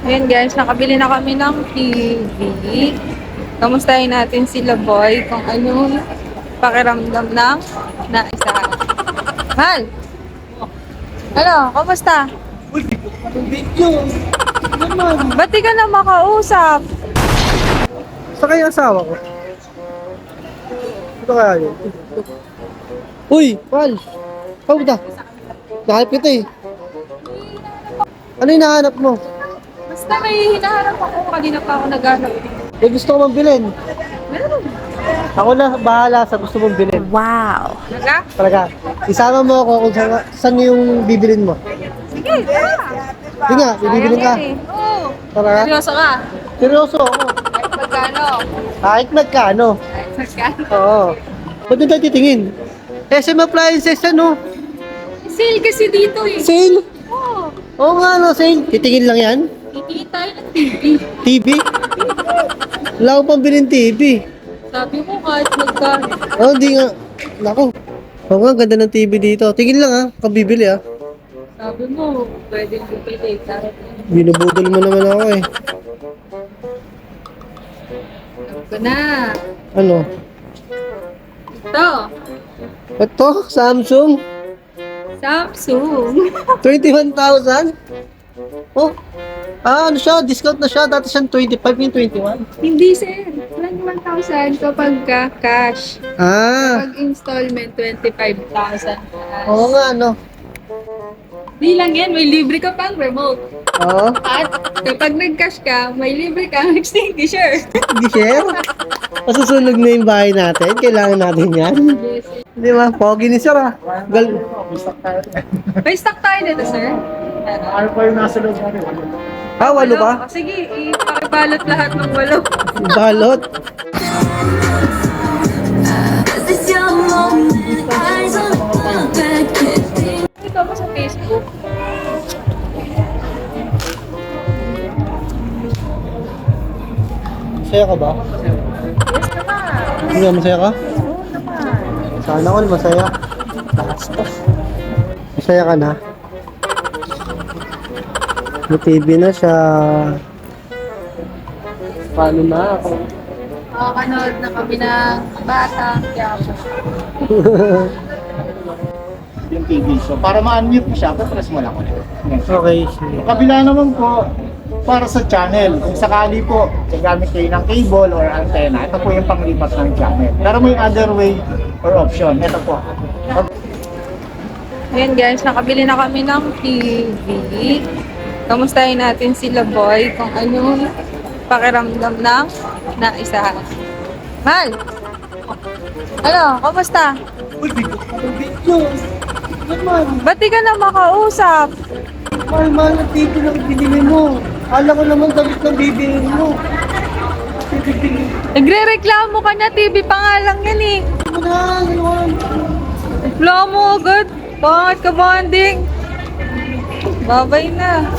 Ayan guys, nakabili na kami ng TV. Kamustahin natin sila boy kung anong pakiramdam ng naisahan. Mahal! Ano, kamusta? Uy, video. Naman. Ba't di ka na makausap? Sa kaya asawa ko? Ito kaya yun? Uy, Pal. Kamusta? Nahanap kita eh. Ano yung nahanap mo? Basta may hinahanap ako. Kanina pa ako naghanap. May gusto ko mong bilhin. Meron. Ako na bahala sa gusto mong bilhin. Wow! Naga? Talaga. Isama mo ako kung saan yung bibilin mo. Sige, tara! Hindi nga, bibilin ka. Oo. Talaga? Seryoso ka? Seryoso ako. Kahit magkano? Kahit magkano. Kahit magkano? Oo. Ba't doon tayo titingin? SM Appliances ano? Sale kasi dito eh. Sale? Oo. Oo nga no, sale. Titingin lang yan? Titingin tayo ng TV. TV? Wala akong pambilin TV. Sabi ko kahit magkano. Oh, hindi nga. Naku. Oo nga, ganda ng TV dito. Tingin lang ha, kabibili ha. Sabi mo, pwede bumili. Binubudol mo naman ako eh. Sabi ko na. Ano? Ito. Ito, Samsung. Samsung. 21,000? Oh. Ano siya? Discount na siya. Dati siyang 25 yung 21. Hindi sir. 21,000 kapag cash. Ah. Pag installment, 25,000. Oo nga, ano. Di lang yan, may libre ka pang remote. Oo. At kapag nag-cash ka, may libre kang extinguisher. Hindi share. Masusunog na yung bahay natin. Kailangan natin yan. Yes. Di ba? Pogi ni Sir ah. May stock tayo dito, sir. Ano pa yung nasa loob natin? Ah, walo ba? O, sige, ipakibalot lahat ng walo. Balot. Ito ako sa Facebook. Masaya ka ba? Yes naman. Hindi ka masaya ka? Oo naman. Sana all masaya. Bastos. Masaya ka na? May TV na siya. Paano na ako? Makakanood na kami ng Batang Quiapo. Yung TV. So, para ma-unmute mo siya, press mo lang ulit. Okay, sige. Yung kabila naman po, para sa channel. Kung sakali po, gagamit kayo ng cable or antenna, ito po yung panglipat ng channel. Pero may other way or option. Ito po. Ayan guys, nakabili na kami ng TV. Kamustahin natin sila boy kung anong pakiramdam ng naisahan. Mahal! Ano, kamusta? Uy, video. Naman. Ba't di ka na makausap? Mahal na TV lang binili mo. Kala ko naman damit ng bibilin mo. Bibili Nagre-reklamo ka na, TV pa nga lang yan eh. mo na. Ganoon. Reklamo agad. Bakit ka bonding? Babay na.